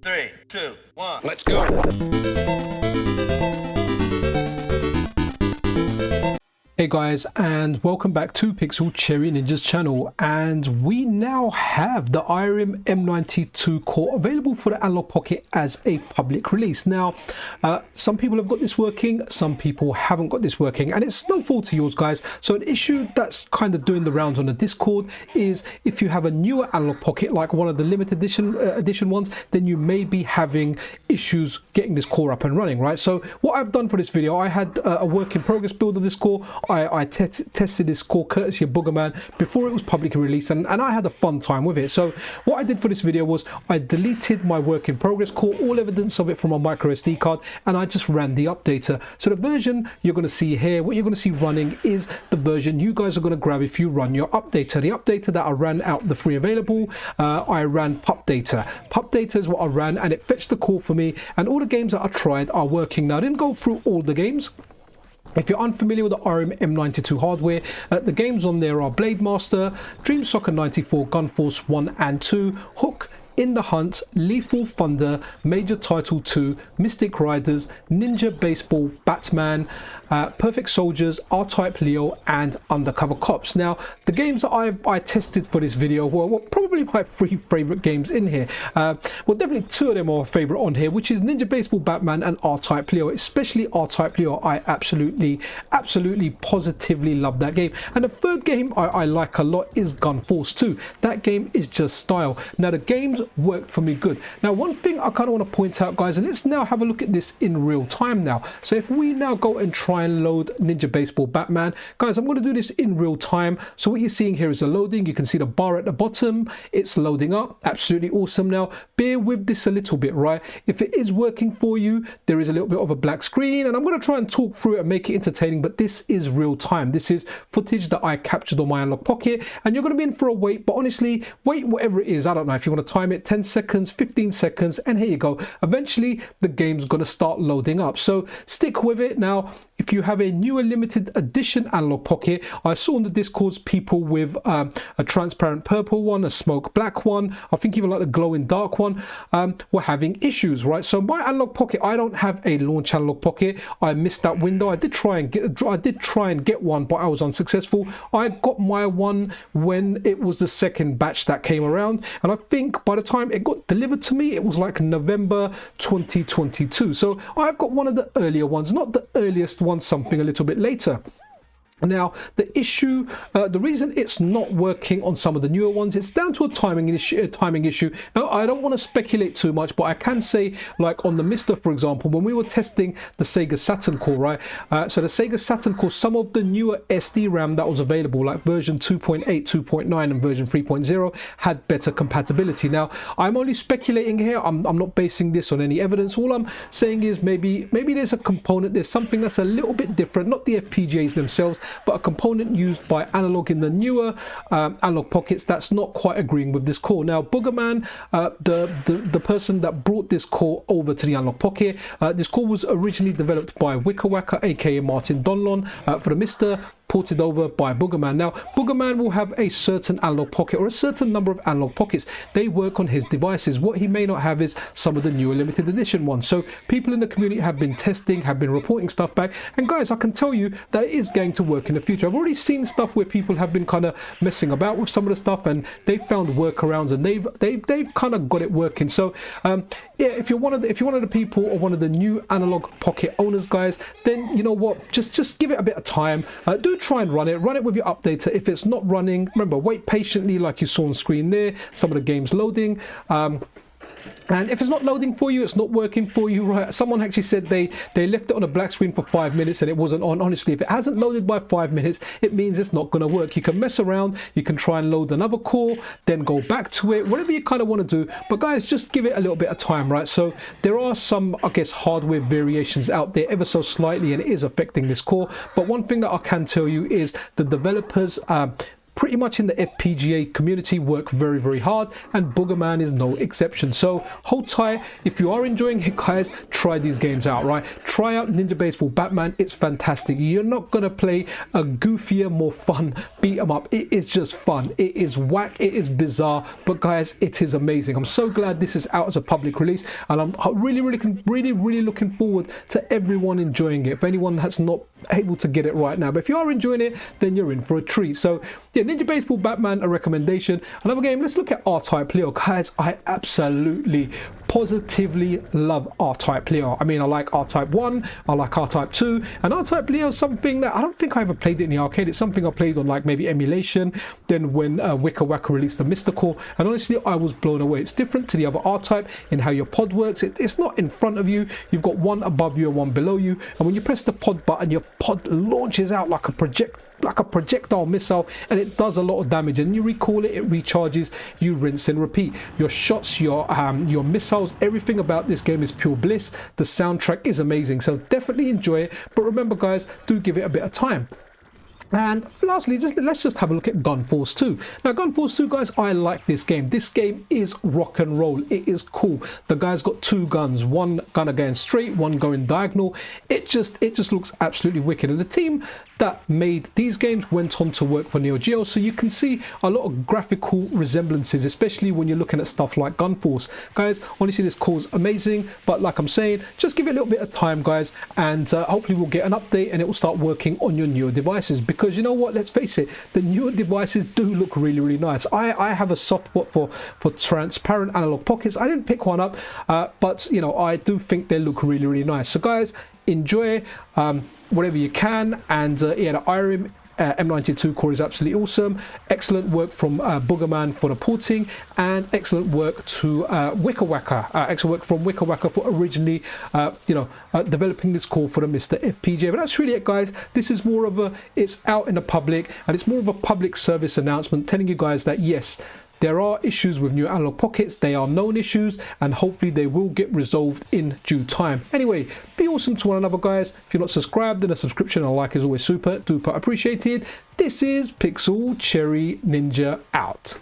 3, 2, 1. Let's go. Hey guys, and welcome back to Pixel Cherry Ninja's channel, and we now have the Irem M92 core available for the Analogue Pocket as a public release. Now, some people have got this working, some people haven't got this working, and it's no fault of yours guys. So an issue that's kind of doing the rounds on the Discord is if you have a newer Analogue Pocket, like one of the limited edition ones, then you may be having issues getting this core up and running, right? So what I've done for this video, I had a work in progress build of this core. I tested this core courtesy of Boogermann before it was publicly released, and I had a fun time with it. So what I did for this video was I deleted my work in progress core, all evidence of it from a micro SD card, and I just ran the updater. So the version you're going to see here, what you're going to see running is the version you guys are going to grab if you run your updater. The updater that I ran out the free available, I ran PupData. PupData is what I ran, and it fetched the core for me, and all the games that I tried are working. Now I didn't go through all the games. If you're unfamiliar with the Irem M92 hardware, the games on there are Blade Master, Dream Soccer 94, Gunforce 1 and 2, Hook, In the Hunt, Lethal Thunder, Major Title 2, Mystic Riders, Ninja Baseball, Batman, Perfect Soldiers, R-Type Leo, and Undercover Cops. Now, the games that I tested for this video were probably my 3 favorite games in here. Well, definitely 2 of them are favorite on here, which is Ninja Baseball, Batman, and R-Type Leo. Especially R-Type Leo, I absolutely, positively love that game. And the third game I like a lot is Gunforce 2. That game is just style. Now, the games worked for me good. Now, one thing I kind of want to point out, guys, and let's now have a look at this in real time now. So if we now go and try and load Ninja Baseball Batman, guys, I'm going to do this in real time. So what you're seeing here is the loading. You can see the bar at the bottom. It's loading up. Absolutely awesome. Now, bear with this a little bit, right? If it is working for you, there is a little bit of a black screen, and I'm going to try and talk through it and make it entertaining, but this is real time. This is footage that I captured on my Analogue Pocket, and you're going to be in for a wait, but honestly, wait whatever it is. I don't know if you want to time it 10 seconds, 15 seconds, and here you go. Eventually, the game's going to start loading up. So stick with it. Now, if you have a newer limited edition Analogue Pocket, I saw on the Discords people with a transparent purple one, a smoke black one, I think even like the glowing dark one, were having issues, right? So my Analogue Pocket, I don't have a launch Analogue Pocket. I missed that window. I did try and get one, but I was unsuccessful. I got my one when it was the second batch that came around, and I think by the time it got delivered to me, it was like November 2022. So I've got one of the earlier ones, not the earliest one, something a little bit later. Now, the issue, the reason it's not working on some of the newer ones, it's down to a timing issue. Now, I don't want to speculate too much, but I can say, like on the MiSTer, for example, when we were testing the Sega Saturn core, right? So the Sega Saturn core, some of the newer SD RAM that was available, like version 2.8, 2.9, and version 3.0, had better compatibility. Now, I'm only speculating here. I'm not basing this on any evidence. All I'm saying is maybe there's a component, there's something that's a little bit different, not the FPGAs themselves, but a component used by Analogue in the newer Analogue Pockets that's not quite agreeing with this core. Now, Boogermann, the person that brought this core over to the Analogue Pocket, this core was originally developed by Wickerwaka, aka Martin Donlon, for the MiSTer, ported over by Boogermann. Now, Boogermann will have a certain Analogue Pocket or a certain number of Analogue Pockets. They work on his devices. What he may not have is some of the newer limited edition ones. So people in the community have been testing, have been reporting stuff back, and guys, I can tell you that it is going to work in the future. I've already seen stuff where people have been kind of messing about with some of the stuff, and they've found workarounds, and they've kind of got it working. So yeah, if you're one of the people or one of the new Analogue Pocket owners, guys, then you know what, just give it a bit of time. Do try and run it with your updater. If it's not running, remember, wait patiently, like you saw on screen there, some of the games loading. And if it's not loading for you, it's not working for you, right? Someone actually said they left it on a black screen for 5 minutes and it wasn't on. Honestly, if it hasn't loaded by 5 minutes, it means it's not going to work. You can mess around, you can try and load another core, then go back to it, whatever you kind of want to do. But guys, just give it a little bit of time, right? So there are some, I guess, hardware variations out there ever so slightly, and it is affecting this core. But one thing that I can tell you is the developers pretty much in the FPGA community work very, very hard, and Boogermann is no exception. So hold tight. If you are enjoying it, guys, try these games out, right? Try out Ninja Baseball Batman. It's fantastic. You're not gonna play a goofier, more fun beat 'em up. It is just fun. It is whack. It is bizarre, but guys, it is amazing. I'm so glad this is out as a public release, and I'm really looking forward to everyone enjoying it. If anyone that's not able to get it right now, but if you are enjoying it, then you're in for a treat. So yeah, Ninja Baseball Batman, a recommendation. Another game, let's look at R-Type Leo. Guys, I absolutely positively love R-Type Leo. I mean, I like R-Type 1, I like R-Type 2, and R-Type Leo is something that I don't think I ever played it in the arcade. It's something I played on like maybe emulation, then when Wickerwaka released the MiSTer core, and honestly I was blown away. It's different to the other R-Type in how your pod works. It's not in front of you, you've got one above you and one below you, and when you press the pod button, your pod launches out like a projectile missile, and it does a lot of damage, and you recall it, it recharges, you rinse and repeat. Your shots, your missiles, everything about this game is pure bliss. The soundtrack is amazing, so definitely enjoy it, but remember guys, do give it a bit of time. And lastly, let's just have a look at Gunforce 2. Now, Gunforce 2, guys, I like this game. This game is rock and roll. It is cool. The guy's got two guns, one gunner going straight, one going diagonal. It just looks absolutely wicked. And the team that made these games went on to work for Neo Geo, so you can see a lot of graphical resemblances, especially when you're looking at stuff like Gunforce. Guys, honestly, this core's amazing, but like I'm saying, just give it a little bit of time, guys, and hopefully we'll get an update and it will start working on your newer devices, because you know what, let's face it, the newer devices do look really nice. I have a soft spot for transparent Analogue Pockets. I didn't pick one up, but you know, I do think they look really nice. So guys, enjoy whatever you can, and yeah, the Irem M92 core is absolutely awesome. Excellent work from Boogermann for the porting, and excellent work to Wickerwaka. Excellent work from Wickerwaka for originally, developing this core for the MiSTer FPGA. But that's really it, guys. This is more of it's out in the public, and it's more of a public service announcement telling you guys that yes, there are issues with new Analogue Pockets. They are known issues, and hopefully they will get resolved in due time. Anyway, be awesome to one another, guys. If you're not subscribed, then a subscription and a like is always super duper appreciated. This is Pixel Cherry Ninja out.